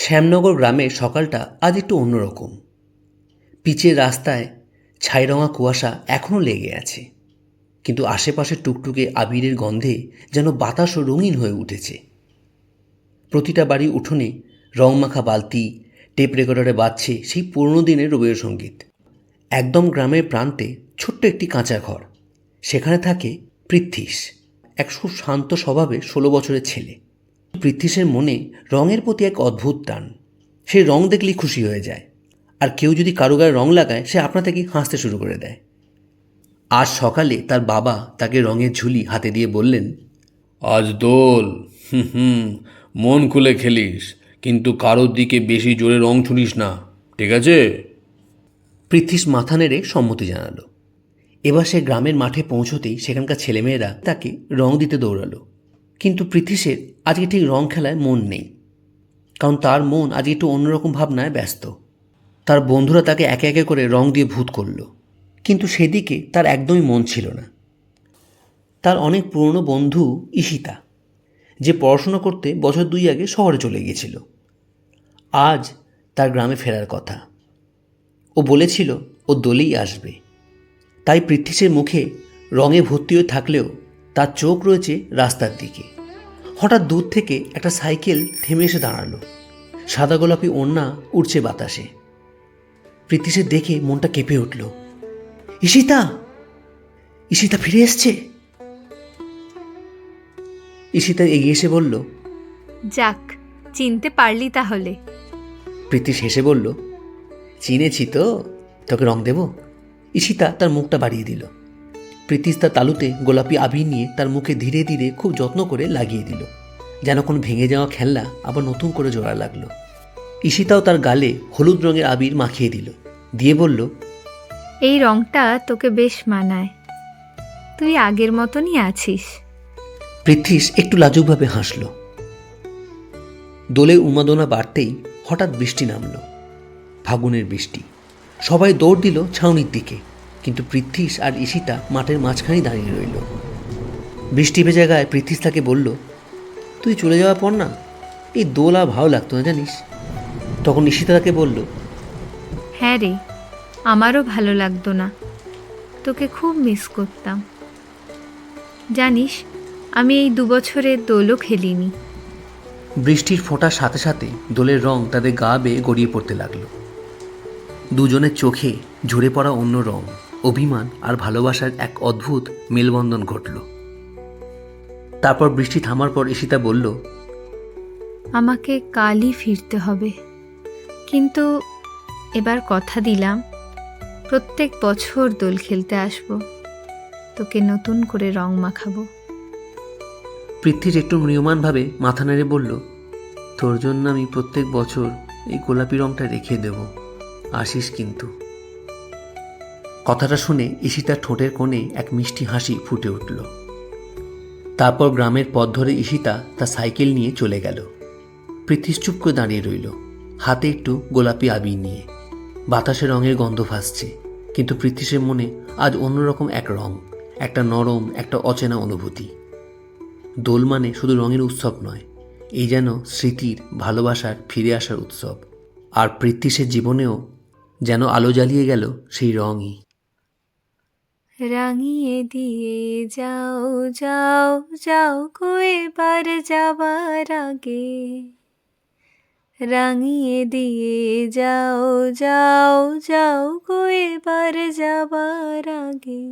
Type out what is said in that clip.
শ্যামনগর গ্রামের সকালটা আজ একটু অন্যরকম। পিচের রাস্তায় ছাইরঙা কুয়াশা এখনও লেগে আছে, কিন্তু আশেপাশে টুকটুকে আবিরের গন্ধে যেন বাতাসও রঙিন হয়ে উঠেছে। প্রতিটা বাড়ির উঠোনে রংমাখা বালতি, টেপ রেকর্ডারে বাজছে সেই পুরনো দিনের রবীন্দ্রসঙ্গীত। একদম গ্রামের প্রান্তে ছোট্ট একটি কাঁচা ঘর, সেখানে থাকে পৃথ্বীশ, এক খুব শান্ত স্বভাবের 16 বছরের ছেলে। পৃথ্বীশের মনে রঙের প্রতি এক অদ্ভুত টান। সে রং দেখলেই খুশি হয়ে যায়, আর কেউ যদি কারো গায়ে রং লাগায় সে আপনা থেকেই হাসতে শুরু করে দেয়। আজ সকালে তার বাবা তাকে রঙের ঝুলি হাতে দিয়ে বললেন, আজ দোল, মন খুলে খেলিস, কিন্তু কারোর দিকে বেশি জোরে রং ছুড়িস না, ঠিক আছে? পৃথ্বীশ মাথা নেড়ে সম্মতি জানালো। এবার সে গ্রামের মাঠে পৌঁছতেই সেখানকার ছেলেমেয়েরা তাকে রং দিতে দৌড়ালো। কিন্তু পৃথ্বীশের আজকে ঠিক রং খেলায় মন নেই, কারণ তার মন আজ একটু অন্যরকম ভাবনায় ব্যস্ত। তার বন্ধুরা তাকে একে একে করে রং দিয়ে ভূত করল, কিন্তু সেদিকে তার একদমই মন ছিল না। তার অনেক পুরনো বন্ধু ঈশিতা, যে পড়াশোনা করতে বছর 2 আগে শহরে চলে গিয়েছিল, আজ তার গ্রামে ফেরার কথা। ও বলেছিল ও দোলেই আসবে। তাই পৃথ্বীশের মুখে রঙে ভর্তি হয়ে থাকলেও তার চোখ রয়েছে রাস্তার দিকে। হঠাৎ দূর থেকে একটা সাইকেল থেমে এসে দাঁড়ালো। সাদা গোলাপি ওড়না উড়ছে বাতাসে। পৃথ্বীশের দেখে মনটা কেঁপে উঠল। ঈশিতা, ঈশিতা ফিরে এসছে। ঈশিতা এগিয়ে এসে বলল, যাক, চিনতে পারলি তাহলে। পৃথ্বীশ হেসে বলল, চিনেছি তো, তোকে রং দেব। ঈশিতা তার মুখটা বাড়িয়ে দিল। পৃথ্বীশ তার তালুতে গোলাপি আবির নিয়ে তার মুখে ধীরে ধীরে খুব যত্ন করে লাগিয়ে দিল, যেন কোনো ভেঙে যাওয়া খেলনা আবার নতুন করে জোড়া লাগলো। ঈশিতাও তার গালে হলুদ রঙের আবির মাখিয়ে দিল, দিয়ে বলল, এই রংটা তোকে বেশ মানায়, তুই আগের মতনই আছিস। পৃথ্বীশ একটু লাজুকভাবে হাসল। দোলে উন্মাদনা বাড়তেই হঠাৎ বৃষ্টি নামল, ফাগুনের বৃষ্টি। সবাই দৌড় দিল ছাউনির দিকে, কিন্তু পৃথ্বীশ আর ঈশিতা মাঠের মাঝখানেই দাঁড়িয়ে রইল। বৃষ্টি ভেজা গায়ে পৃথ্বীশ তাকে বলল, তুই চলে যাওয়ার পর না এই দোল আর ভালো লাগতো না, জানিস। তখন ঈশিতা তাকে বলল, হ্যাঁ রে, আমারও ভালো লাগতো না, তোকে খুব মিস করতাম। জানিস, আমি এই 2 বছরে দোলও খেলিনি। বৃষ্টির ফোঁটার সাথে সাথে দোলের রং তাদের গা বেয়ে গড়িয়ে পড়তে লাগলো। দুজনের চোখে ঝরে পড়া অন্য রং, অভিমান আর ভালোবাসার এক অদ্ভুত মেলবন্ধন ঘটল। তারপর বৃষ্টি থামার পর ঈশিতা বলল, আমাকে কালই ফিরতে হবে, কিন্তু এবার কথা দিলাম প্রত্যেক বছর দোল খেলতে আসবো, তোকে নতুন করে রং মাখাবো। পৃথ্বীর একটু ম্রিয়মাণভাবে মাথা নেড়ে বলল, তোর জন্য আমি প্রত্যেক বছর এই গোলাপি রংটা রেখে দেব, আসিস কিন্তু। কথাটা শুনে ঈশিতার ঠোঁটের কোণে এক মিষ্টি হাসি ফুটে উঠল। তারপর গ্রামের পথ ধরে ঈশিতা তার সাইকেল নিয়ে চলে গেল। পৃথ্বী চুপ করে দাঁড়িয়ে রইল, হাতে একটু গোলাপি আবির নিয়ে। বাতাসে রঙের গন্ধ ভাসছে, কিন্তু পৃথ্বীশের মনে আজ অন্যরকম এক রং, একটা নরম, একটা অচেনা অনুভূতি। দোল মানে শুধু রঙের উৎসব নয়, এই যেন স্মৃতির, ভালোবাসার ফিরে আসার উৎসব। আর পৃথ্বীশের জীবনেও যেন আলো জ্বালিয়ে গেল সেই রঙই। রাঙিয়ে দিয়ে যাও যাও যাও গো এবার যাবার আগে, রাঙিয়ে দিয়ে যাও যাও যাও গো এবার যাবার আগে।